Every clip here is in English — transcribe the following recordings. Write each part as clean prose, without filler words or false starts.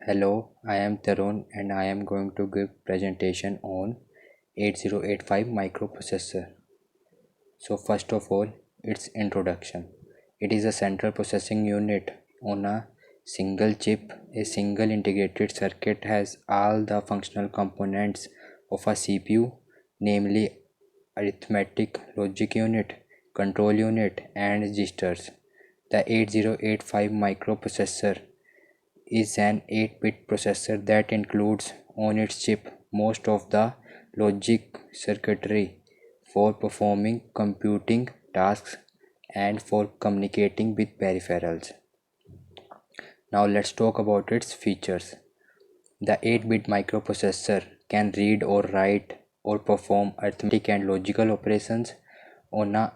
Hello, I am Tarun and I am going to give presentation on 8085 microprocessor. So first of all, its introduction. It is a central processing unit on a single chip. A single integrated circuit has all the functional components of a CPU, namely arithmetic, logic unit, control unit and registers. The 8085 microprocessor is an 8-bit processor that includes on its chip most of the logic circuitry for performing computing tasks and for communicating with peripherals. Now let's talk about its features. The 8-bit microprocessor can read or write or perform arithmetic and logical operations on a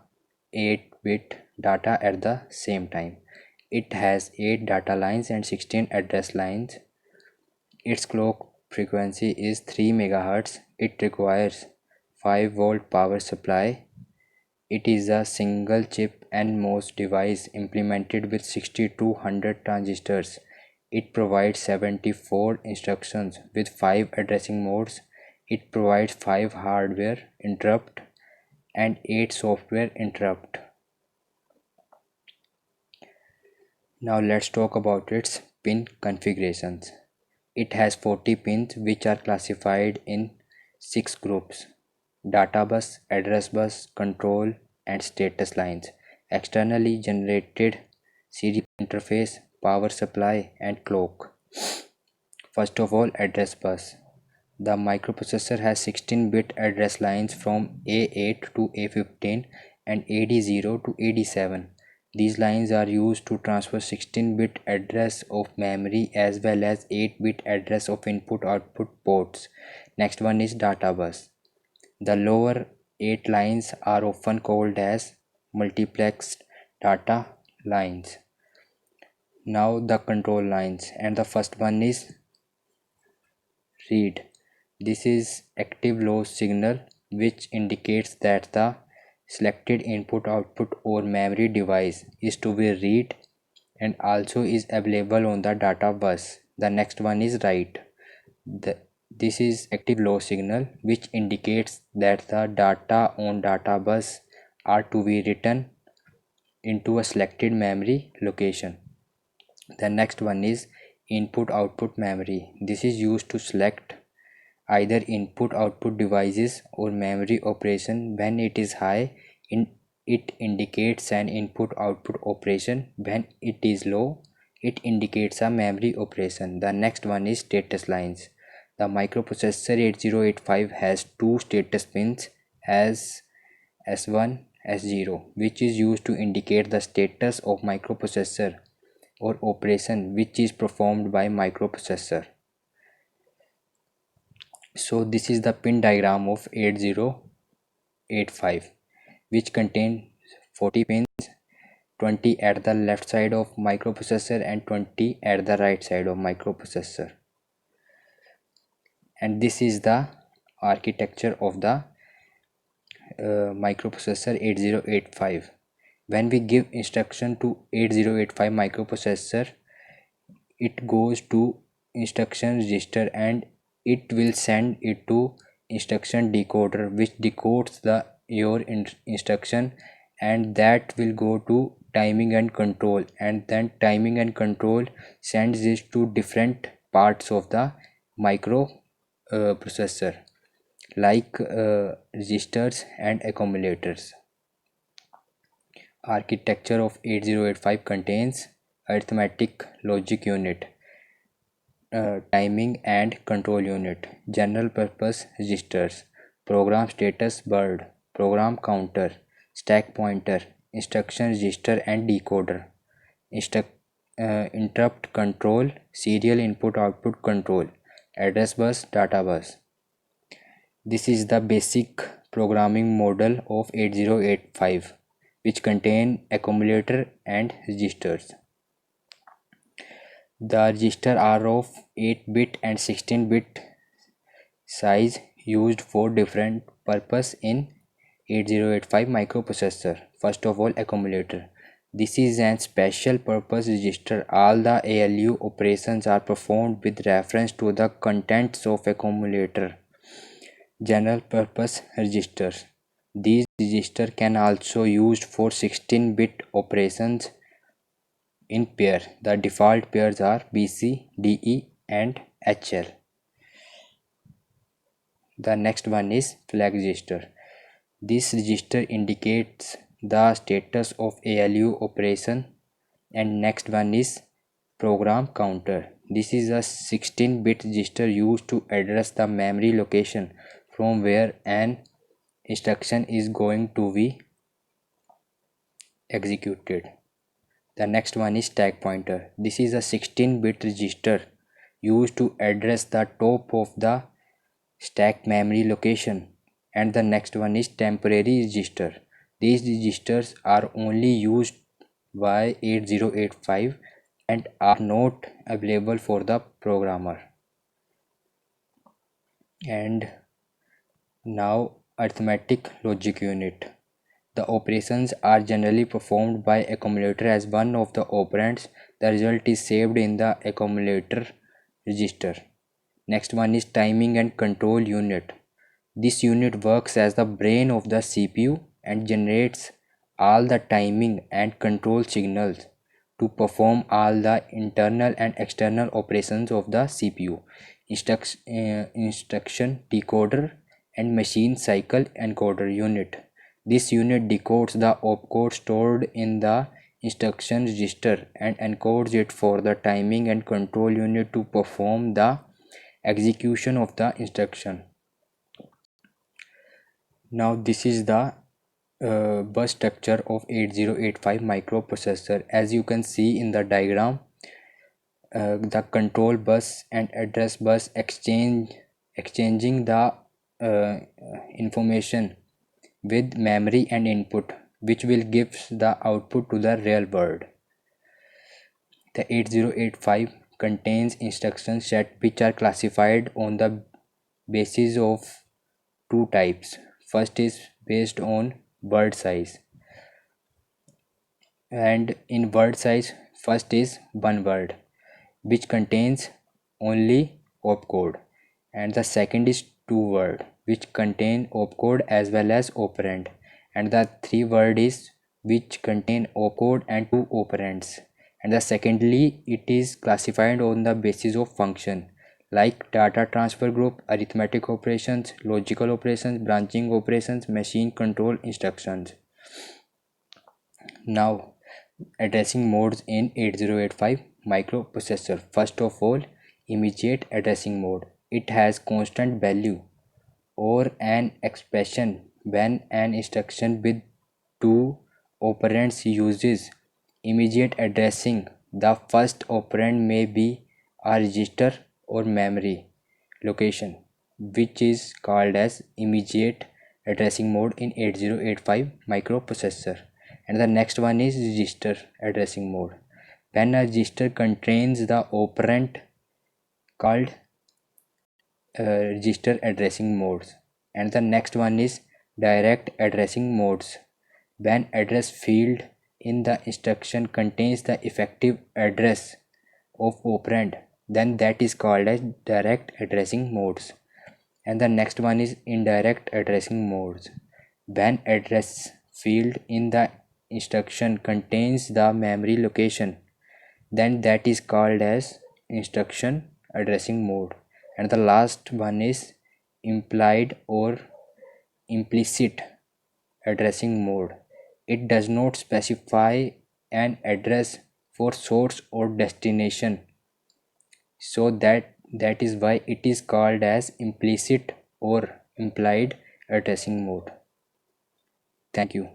8-bit data at the same time. It has 8 data lines and 16 address lines. Its clock frequency is 3 MHz. It requires 5-volt power supply. It is a single chip NMOS device implemented with 6200 transistors. It provides 74 instructions with 5 addressing modes. It provides 5 hardware interrupt and 8 software interrupt. Now let's talk about its pin configurations. It has 40 pins which are classified in 6 groups: data bus, address bus, control and status lines, externally generated serial interface, power supply and clock. First of all, address bus. The microprocessor has 16-bit address lines from A8 to A15 and AD0 to AD7. These lines are used to transfer 16-bit address of memory as well as 8-bit address of input-output ports. Next one is data bus. The lower 8 lines are often called as multiplexed data lines. Now the control lines, and the first one is read. This is active low signal which indicates that the selected input output or memory device is to be read and also is available on the data bus. The next one is write. This is active low signal which indicates that the data on data bus are to be written into a selected memory location. The next one is input output memory. This is used to select either input output devices or memory operation. When it is high, it indicates an input output operation. When it is low, it indicates a memory operation. The next one is status lines. The microprocessor 8085 has two status pins as S1 S0, which is used to indicate the status of microprocessor or operation which is performed by microprocessor. So this is the pin diagram of 8085, which contains 40 pins, 20 at the left side of microprocessor and 20 at the right side of microprocessor. And this is the architecture of the microprocessor 8085. When we give instruction to 8085 microprocessor, it goes to instruction register and it will send it to instruction decoder, which decodes the your instruction, and that will go to timing and control, and then timing and control sends this to different parts of the micro processor like registers and accumulators. Architecture of 8085 contains arithmetic logic unit, timing and control unit, general purpose registers, program status bird, program counter, stack pointer, instruction register and decoder, interrupt control, serial input output control, address bus, data bus. This is the basic programming model of 8085, which contain accumulator and registers. The registers are of 8-bit and 16-bit size used for different purpose in 8085 microprocessor. First of all, accumulator. This is an special purpose register. All the ALU operations are performed with reference to the contents of accumulator. General purpose registers. These registers can also used for 16-bit operations in pair. The default pairs are BC, DE and HL. The next one is flag register. This register indicates the status of ALU operation. And next one is program counter. This is a 16-bit register used to address the memory location from where an instruction is going to be executed. The next one is stack pointer. This is a 16-bit register used to address the top of the stack memory location. And the next one is temporary register. These registers are only used by 8085 and are not available for the programmer. And now arithmetic logic unit. The operations are generally performed by accumulator as one of the operands. The result is saved in the accumulator register. Next one is timing and control unit. This unit works as the brain of the CPU and generates all the timing and control signals to perform all the internal and external operations of the CPU. Instruction decoder and machine cycle encoder unit. This unit decodes the opcode stored in the instruction register and encodes it for the timing and control unit to perform the execution of the instruction. Now this is the bus structure of 8085 microprocessor. As you can see in the diagram, the control bus and address bus exchanging the information with memory and input, which will give the output to the real world. The 8085 contains instruction set which are classified on the basis of two types. First is based on word size, and in word size first is one word which contains only opcode, and the second is two word which contain opcode as well as operand, and the three word is which contain opcode and two operands. And the secondly, it is classified on the basis of function like data transfer group, arithmetic operations, logical operations, branching operations, machine control instructions. Now addressing modes in 8085 microprocessor. First of all, immediate addressing mode. It has constant value or an expression when an instruction with two operands uses immediate addressing. The first operand may be a register or memory location, which is called as immediate addressing mode in 8085 microprocessor. And the next one is register addressing mode. When a register contains the operand called register addressing modes. And the next one is direct addressing modes. When address field in the instruction contains the effective address of operand, then that is called as direct addressing modes. And the next one is indirect addressing modes. When address field in the instruction contains the memory location, then that is called as instruction addressing mode. And the last one is implied or implicit addressing mode. It does not specify an address for source or destination, so that is why it is called as implicit or implied addressing mode. Thank you.